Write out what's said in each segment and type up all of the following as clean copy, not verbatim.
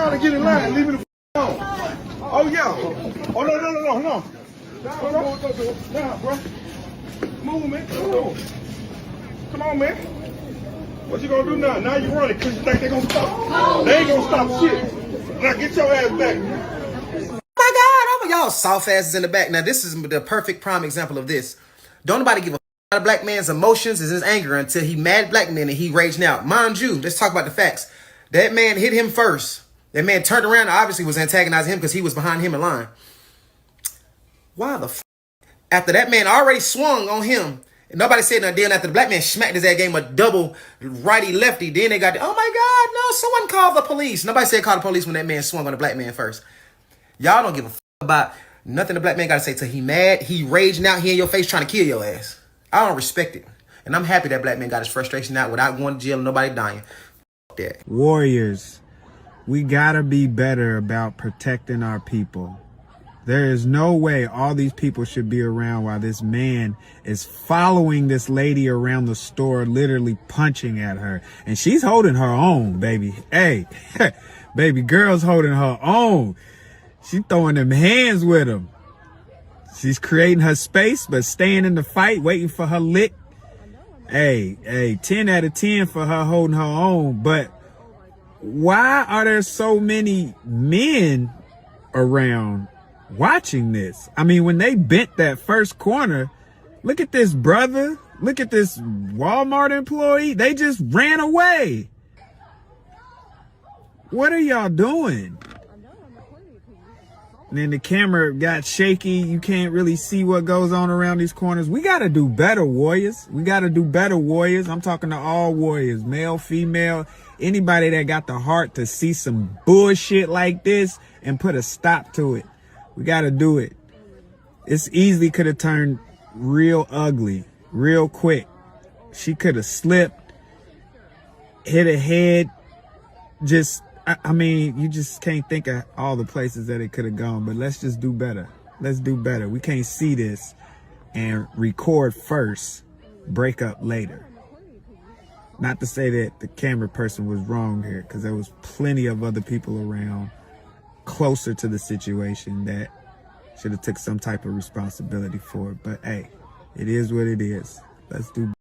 around and get in line. Leave me the alone. Oh, yeah. Oh, no. Nah, bro. Move, man. Come on, man. What you gonna do now? Now you running because you think they gonna stop. They ain't gonna stop shit. Now get your ass back. My God, y'all soft asses in the back. Now, this is the perfect prime example of this. Don't nobody give a about a black man's emotions and his anger until he mad black men and he raged out. Mind you, let's talk about the facts. That man hit him first. That man turned around and obviously was antagonizing him because he was behind him in line. Why the f? After that man already swung on him, and nobody said nothing. Then after the black man smacked his ass, gave him a double righty-lefty. Then they got, oh my God, no, someone called the police. Nobody said call the police when that man swung on the black man first. Y'all don't give a f about nothing the black man got to say till he mad. He raging out here in your face trying to kill your ass. I don't respect it. And I'm happy that black man got his frustration out without going to jail and nobody dying. F that. Warriors, we gotta be better about protecting our people. There is no way all these people should be around while this man is following this lady around the store, literally punching at her. And she's holding her own, baby. Hey, baby girl's holding her own. She throwing them hands with him. She's creating her space, but staying in the fight, waiting for her lick. Hey, 10 out of 10 for her holding her own. But why are there so many men around watching this? I mean, when they bent that first corner, look at this brother. Look at this Walmart employee. They just ran away. What are y'all doing? And then the camera got shaky. You can't really see what goes on around these corners. We got to do better, warriors. We got to do better, warriors. I'm talking to all warriors, male, female, anybody that got the heart to see some bullshit like this and put a stop to it. We got to do it. It's easily could have turned real ugly, real quick. She could have slipped, hit her head, I mean, you just can't think of all the places that it could have gone, but let's just do better. Let's do better. We can't see this and record first, break up later. Not to say that the camera person was wrong here, because there was plenty of other people around closer to the situation that should have took some type of responsibility for it. But hey, it is what it is. Let's do better.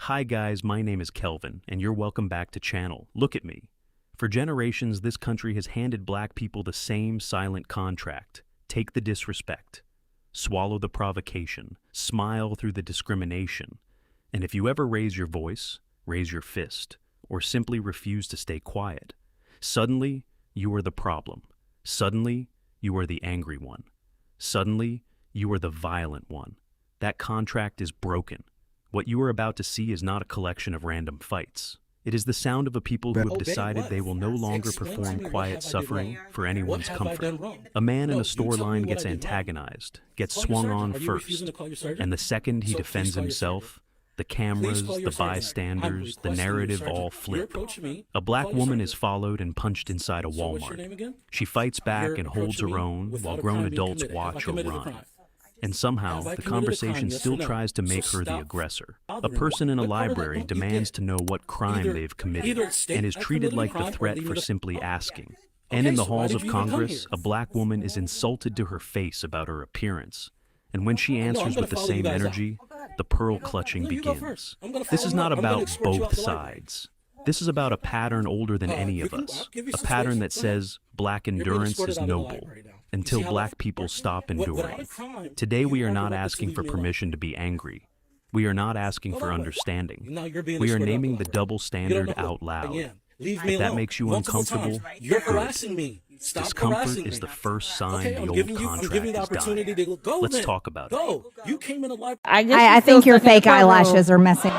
Hi guys, my name is Kelvin, and you're welcome back to channel. Look at me. For generations, this country has handed black people the same silent contract. Take the disrespect. Swallow the provocation. Smile through the discrimination. And if you ever raise your voice, raise your fist, or simply refuse to stay quiet, suddenly you are the problem. Suddenly you are the angry one. Suddenly you are the violent one. That contract is broken. What you are about to see is not a collection of random fights. It is the sound of a people who have decided they will no longer perform quiet suffering for anyone's comfort. A man in a store line gets antagonized, gets swung on first, and the second he defends himself, the cameras, the bystanders, the narrative all flip. A black woman is followed and punched inside a Walmart. She fights back and holds her own while grown adults watch her run. And somehow, the conversation still tries to make her the aggressor. A person in a library demands to know what crime they've committed and is treated like the threat for simply asking. And in the halls of Congress, a black woman is insulted to her face about her appearance. And when she answers with the same energy, the pearl clutching begins. This is not about both sides. This is about a pattern older than any of us, a pattern that says black endurance is noble until black people stop enduring. Today we are not asking for permission to be angry. We are not asking for understanding. We are naming the double standard out loud. If that makes you uncomfortable, you're good. harassing me. Stop Discomfort me. is the first sign Okay, the I'm old giving you contract the is opportunity dying. to go. Let's then. talk about it. Go. You came in a live. I think your fake eyelashes are messing.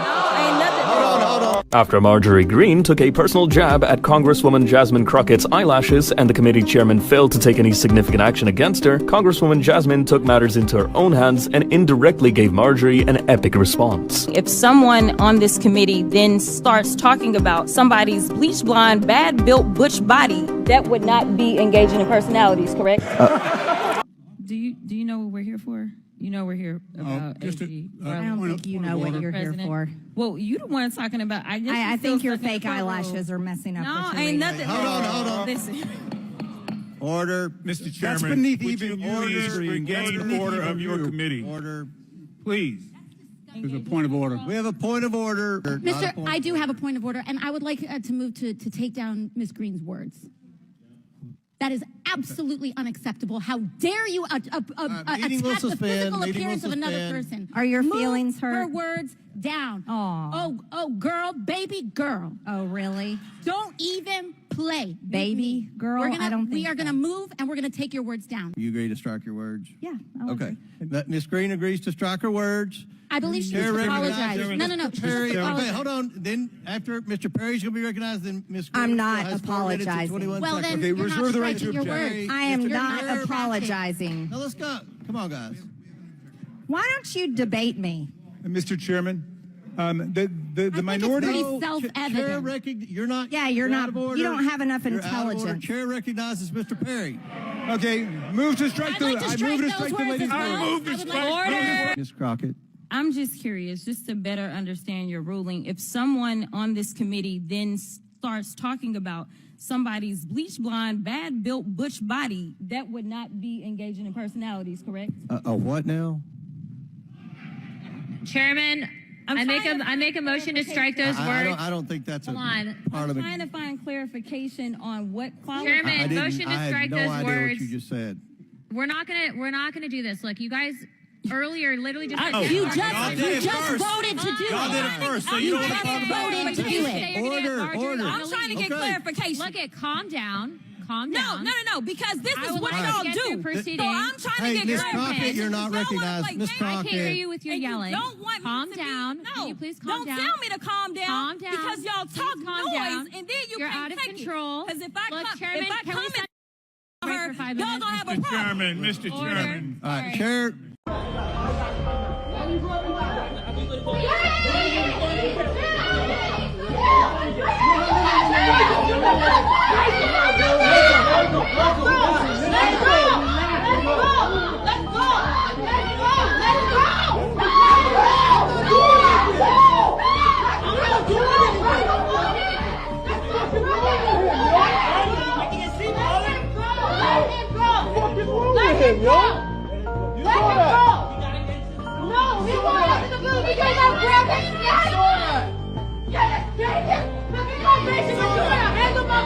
After Marjorie Greene took a personal jab at Congresswoman Jasmine Crockett's eyelashes and the committee chairman failed to take any significant action against her, Congresswoman Jasmine took matters into her own hands and indirectly gave Marjorie an epic response. If someone on this committee then starts talking about somebody's bleach blonde, bad-built butch body, that would not be engaging in personalities, correct? Do you know what we're here for? You know we're here about AG. I don't think you know what you're here for. Well, you the one talking about. I think your fake eyelashes are messing up. No, what you're ain't reading. nothing. Hold on. Listen. Order. Mr. Chairman, That's beneath would you even please regain order of your committee? Order. Please. There's a point of order. We have a point of order. Mr. I do have a point of order, and I would like to move to take down Ms. Greene's words. That is absolutely unacceptable. How dare you attack the physical appearance of another person? Are your feelings Move her hurt? words down. Aw. Oh, girl, baby girl. Oh, really? Don't even play. Baby girl? I don't think we are gonna move, and we're gonna take your words down. You agree to strike your words? Yeah. Okay. Ms. Greene agrees to strike her words. I believe she Chair needs to recognizes apologize. No. She needs Perry. to Okay, apologize. hold on. Then after Mr. Perry's going to be recognized, then Ms. Greene I'm not has 4 minutes and apologizing. 21 Well, seconds. then Okay, you're reserve not the right to striking your object. words. I am Mr. not Kerr, apologizing. Now let's go. Come on, guys. Why don't you debate me? Mr. Chairman, the it's minority. pretty self-evident. You're not. Yeah, you're out not. of order. You don't have enough You're out of order. intelligence. Chair recognizes Mr. Perry. Okay, move to strike I'd like to strike those words ladies. as well. I move to I would strike. like Order. Ms. Crockett. I'm just curious, just to better understand your ruling. If someone on this committee then starts talking about somebody's bleach blonde, bad-built butch body, that would not be engaging in personalities, correct? What now? Chairman, I make a motion to strike those words. I don't think that's a I'm part of it. trying to find clarification on what qualifies. Chairman, motion to I strike had no those idea words. what you just said. We're not gonna do this. Look, you guys earlier literally just. You just voted to do it. Y'all did it first, so you don't want to talk about voted to do it. Order. I'm trying to get clarification. Look at, calm down. No, because this I is would what like to y'all get do. through proceedings. So I'm trying to get Ms. clarification. Crockett, you're not Y'all wanna recognized. play Ms. games? Crockett. I can't hear you with your And yelling. You don't want Calm me to down. Be, Can you please calm down? Don't tell me to calm down. Calm down. Because y'all talk Please calm noise, down. and then you You're can't out of take control. Because if I Look, come, Chairman, if I can we come stop at her, for 5 y'all minutes? gonna have a problem. Mr. Chairman. All right, Chair.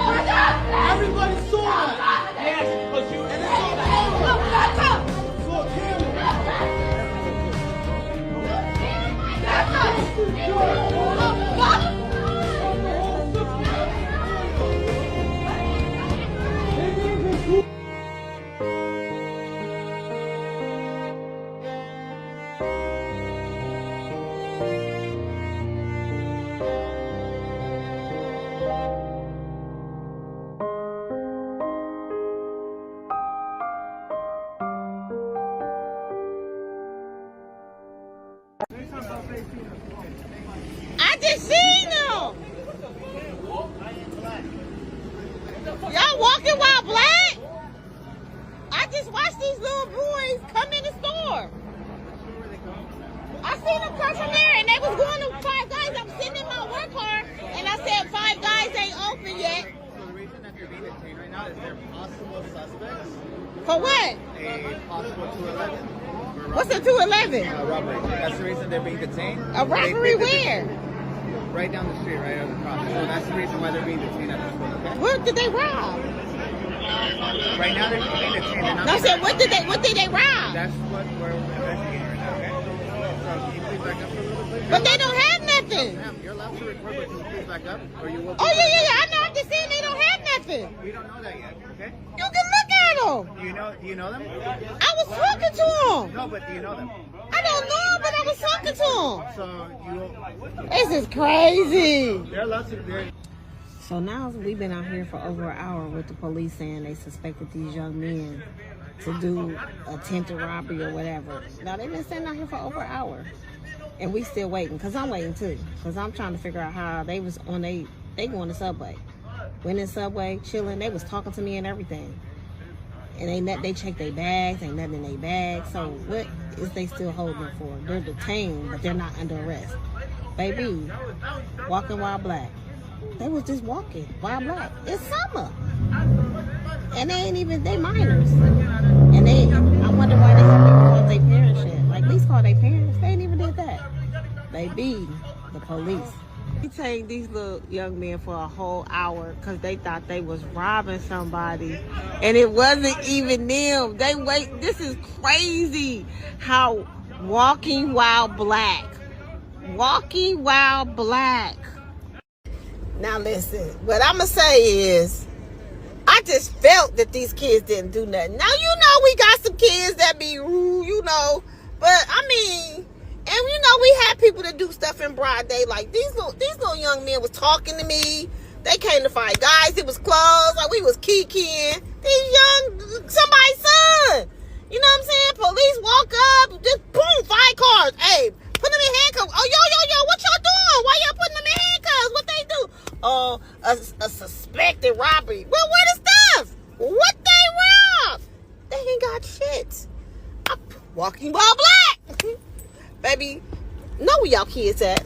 Everybody saw that. Yes, but you. I just seen them. Y'all walking while black? I just watched these little boys come in the store. I seen them come from there and they was going to Five Guys. I'm sitting in my work car and I said Five Guys ain't open yet. So the reason that you're being detained right now is there possible suspects? For what? A possible 211. What's a 211? Robbery. That's the reason they're being detained. A robbery where? Right down the street, right across. So that's the reason why they're being detained at this point, okay? What did they rob? Right now they're being detained. No, I said, what did they rob? That's what we're investigating right now, okay? So can you please back up for a little bit? But they don't have nothing. Ma'am, you're allowed to record, but can you please back up? Or you will be Oh, yeah. I know. I'm just saying they don't have nothing. We don't know that yet, okay? You can look at them. Do you know them? I was talking to them. No, but do you know them? I don't know, but I was talking to them. So you... This is crazy. They're allowed to... So now we've been out here for over an hour with the police saying they suspected these young men to do attempted robbery or whatever. Now they've been sitting out here for over an hour. And we still waiting, because I'm waiting too. Because I'm trying to figure out how they was on they go on the subway. Went in the subway, chilling, they was talking to me and everything. And they checked their bags, ain't nothing in their bags. So what is they still holding them for? They're detained, but they're not under arrest. Baby, walking while black. They was just walking while black. It's summer. And they ain't even, they minors. And I wonder why they haven't even called their parents yet. Like, at least call their parents. They ain't even did that. Baby, the police. We take these little young men for a whole hour because they thought they was robbing somebody. And it wasn't even them. This is crazy how walking while black. Walking while black. Now listen, what I'm going to say is, I just felt that these kids didn't do nothing. Now, you know, we got some kids that be rude, you know, but I mean, and you know, we had people that do stuff in broad day. Like these little young men was talking to me. They came to fight guys. It was closed. Like we was kikiing. Somebody's son. You know what I'm saying? Police walk up, just boom, 5 cars. Hey, put them in handcuffs. Oh, yo, what y'all doing? Why y'all putting them in handcuffs? What they do? Oh, a suspected robbery. Well, where the stuff? What they robbed? They ain't got shit. I'm walking while black. Baby, know where y'all kids at.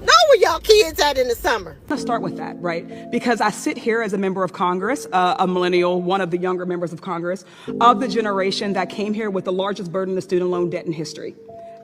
Know where y'all kids at in the summer. Let's start with that, right? Because I sit here as a member of Congress, a millennial, one of the younger members of Congress, of the generation that came here with the largest burden of student loan debt in history.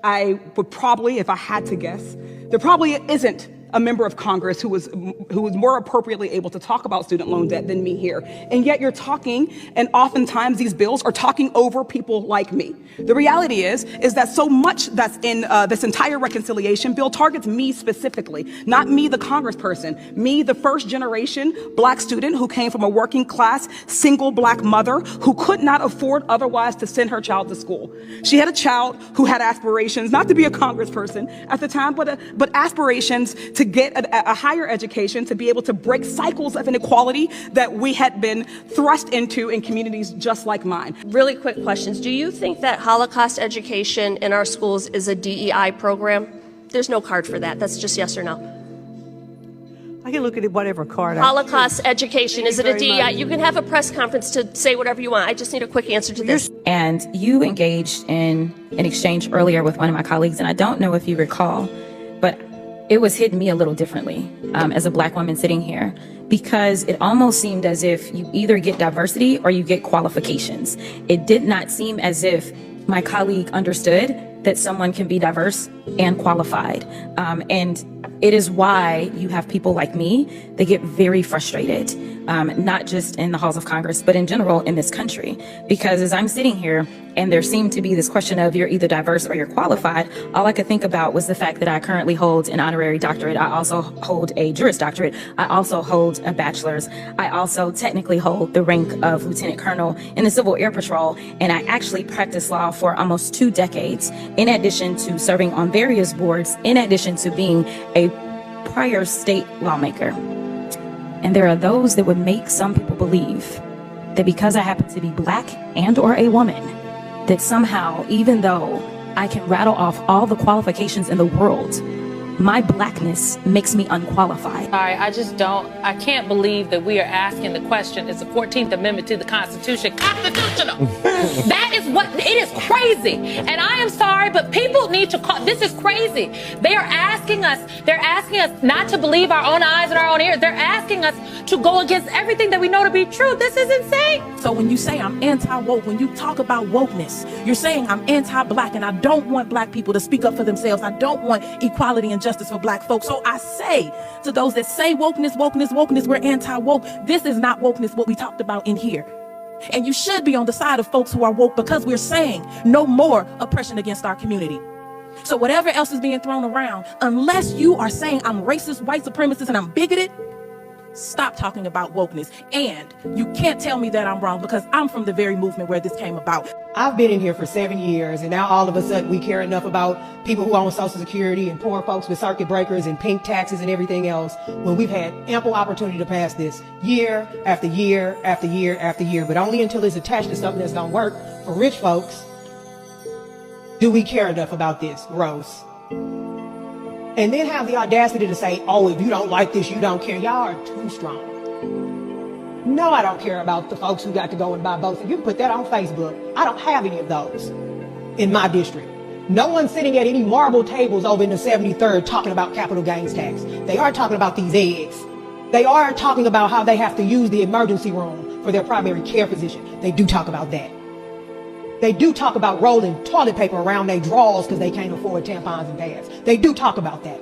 I would probably, if I had to guess, there probably isn't a member of Congress who was more appropriately able to talk about student loan debt than me here. And yet you're talking, and oftentimes these bills are talking over people like me. The reality is that so much that's in this entire reconciliation bill targets me specifically, not me, the congressperson, me, the first generation black student who came from a working class, single black mother who could not afford otherwise to send her child to school. She had a child who had aspirations, not to be a congressperson at the time, but aspirations to get a higher education, to be able to break cycles of inequality that we had been thrust into in communities just like mine. Really quick questions. Do you think that Holocaust education in our schools is a DEI program? There's no card for that. That's just yes or no. I can look at whatever card. Holocaust education, is it a DEI? You can have a press conference to say whatever you want. I just need a quick answer to this. And you engaged in an exchange earlier with one of my colleagues, and I don't know if you recall, but it was hitting me a little differently as a black woman sitting here, because it almost seemed as if you either get diversity or you get qualifications. It did not seem as if my colleague understood that someone can be diverse and qualified. And it is why you have people like me that get very frustrated, not just in the halls of Congress, but in general in this country. Because as I'm sitting here and there seemed to be this question of you're either diverse or you're qualified, all I could think about was the fact that I currently hold an honorary doctorate. I also hold a Juris Doctorate. I also hold a bachelor's. I also technically hold the rank of Lieutenant Colonel in the Civil Air Patrol. And I actually practiced law for almost 2 decades, in addition to serving on various boards, in addition to being a prior state lawmaker. And there are those that would make some people believe that because I happen to be black and or a woman, that somehow, even though I can rattle off all the qualifications in the world, my blackness makes me unqualified. I can't believe that we are asking the question, is the 14th Amendment to the Constitution constitutional? That is what, it is crazy. And I am sorry, but people need to call, this is crazy. They're asking us not to believe our own eyes and our own ears. They're asking us to go against everything that we know to be true. This is insane. So when you say I'm anti-woke, when you talk about wokeness, you're saying I'm anti-black and I don't want black people to speak up for themselves. I don't want equality and justice for black folks. So I say to those that say wokeness, we're anti-woke. This is not wokeness, what we talked about in here. And you should be on the side of folks who are woke because we're saying no more oppression against our community. So whatever else is being thrown around, unless you are saying I'm racist, white supremacist, and I'm bigoted, stop talking about wokeness. And you can't tell me that I'm wrong because I'm from the very movement where this came about. I've been in here for 7 years, and now all of a sudden we care enough about people who own Social Security and poor folks with circuit breakers and pink taxes and everything else when we've had ample opportunity to pass this year after year after year after year, but only until it's attached to something that's going to work for rich folks do we care enough about this. Gross. And then have the audacity to say, oh, if you don't like this, you don't care. Y'all are too strong. No, I don't care about the folks who got to go and buy votes. You can put that on Facebook. I don't have any of those in my district. No one's sitting at any marble tables over in the 73rd talking about capital gains tax. They are talking about these eggs. They are talking about how they have to use the emergency room for their primary care physician. They do talk about that. They do talk about rolling toilet paper around their drawers because they can't afford tampons and pads. They do talk about that.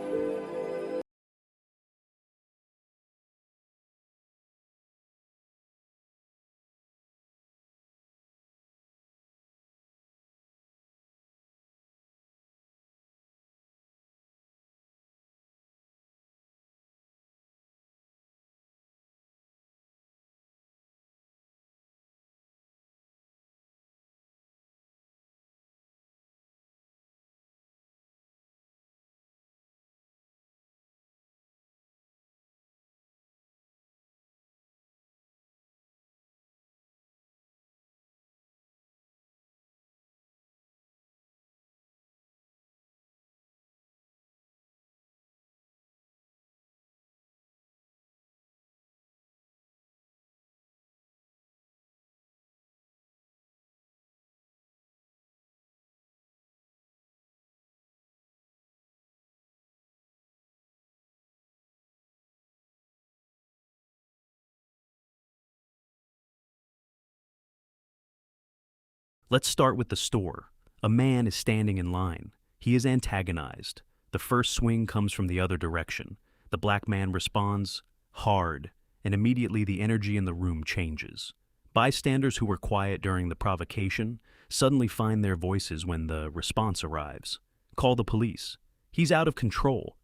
Let's start with the store. A man is standing in line. He is antagonized. The first swing comes from the other direction. The black man responds, hard, and immediately the energy in the room changes. Bystanders who were quiet during the provocation suddenly find their voices when the response arrives. Call the police. He's out of control.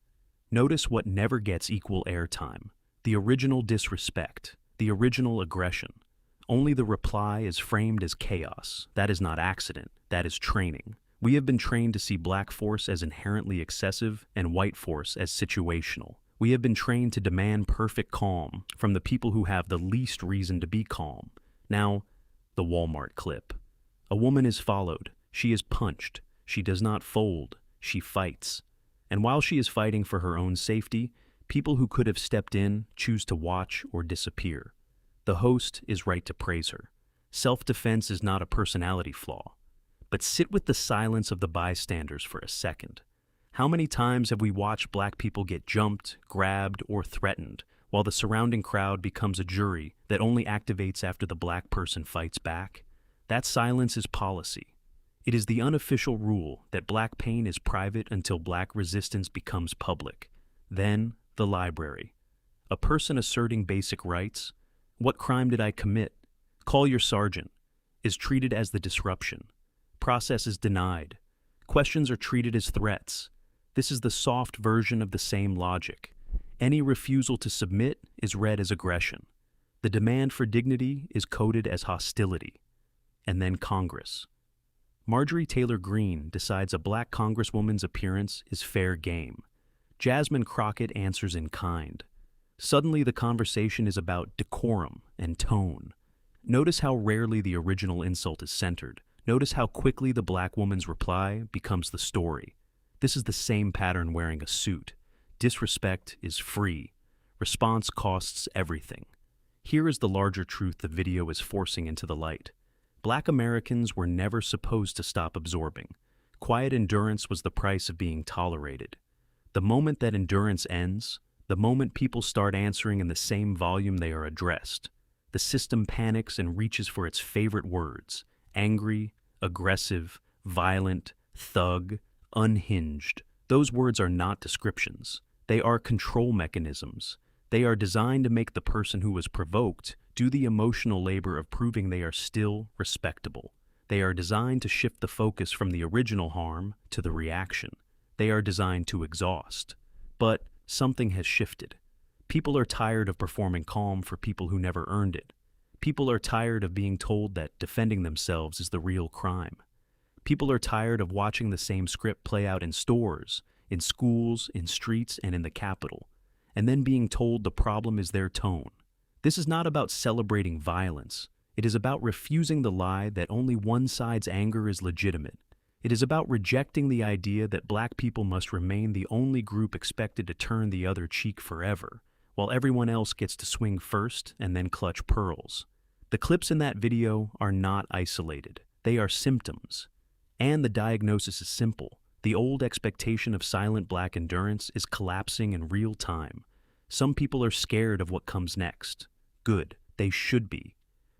Notice what never gets equal airtime. The original disrespect, the original aggression. Only the reply is framed as chaos. That is not accident. That is training. We have been trained to see black force as inherently excessive and white force as situational. We have been trained to demand perfect calm from the people who have the least reason to be calm. Now, the Walmart clip. A woman is followed. She is punched. She does not fold. She fights. And while she is fighting for her own safety, people who could have stepped in choose to watch or disappear. The host is right to praise her. Self-defense is not a personality flaw. But sit with the silence of the bystanders for a second. How many times have we watched black people get jumped, grabbed, or threatened, while the surrounding crowd becomes a jury that only activates after the black person fights back? That silence is policy. It is the unofficial rule that black pain is private until black resistance becomes public. Then, the library. A person asserting basic rights, what crime did I commit? Call your sergeant, is treated as the disruption. Process is denied. Questions are treated as threats. This is the soft version of the same logic. Any refusal to submit is read as aggression. The demand for dignity is coded as hostility. And then Congress. Marjorie Taylor Greene decides a black congresswoman's appearance is fair game. Jasmine Crockett answers in kind. Suddenly the conversation is about decorum and tone. Notice how rarely the original insult is centered. Notice how quickly the black woman's reply becomes the story. This is the same pattern wearing a suit. Disrespect is free. Response costs everything. Here is the larger truth the video is forcing into the light. Black Americans were never supposed to stop absorbing. Quiet endurance was the price of being tolerated. The moment that endurance ends, the moment people start answering in the same volume they are addressed, the system panics and reaches for its favorite words: angry, aggressive, violent, thug, unhinged. Those words are not descriptions. They are control mechanisms. They are designed to make the person who was provoked do the emotional labor of proving they are still respectable. They are designed to shift the focus from the original harm to the reaction. They are designed to exhaust. But something has shifted. People are tired of performing calm for people who never earned it. People are tired of being told that defending themselves is the real crime. People are tired of watching the same script play out in stores, in schools, in streets, and in the Capitol, and then being told the problem is their tone. This is not about celebrating violence. It is about refusing the lie that only one side's anger is legitimate. It is about rejecting the idea that Black people must remain the only group expected to turn the other cheek forever, while everyone else gets to swing first and then clutch pearls. The clips in that video are not isolated. They are symptoms. And the diagnosis is simple. The old expectation of silent Black endurance is collapsing in real time. Some people are scared of what comes next. Good, they should be.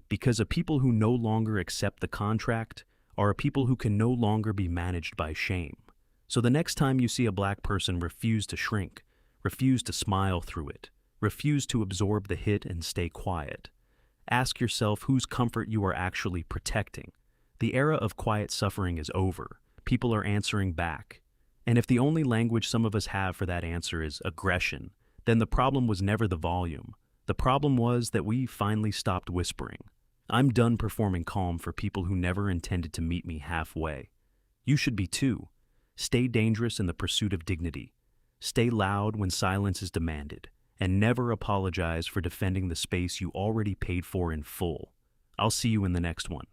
Because a people who no longer accept the contract are a people who can no longer be managed by shame. So the next time you see a Black person refuse to shrink, refuse to smile through it, refuse to absorb the hit and stay quiet, ask yourself whose comfort you are actually protecting. The era of quiet suffering is over. People are answering back. And if the only language some of us have for that answer is aggression, then the problem was never the volume. The problem was that we finally stopped whispering. I'm done performing calm for people who never intended to meet me halfway. You should be too. Stay dangerous in the pursuit of dignity. Stay loud when silence is demanded. And never apologize for defending the space you already paid for in full. I'll see you in the next one.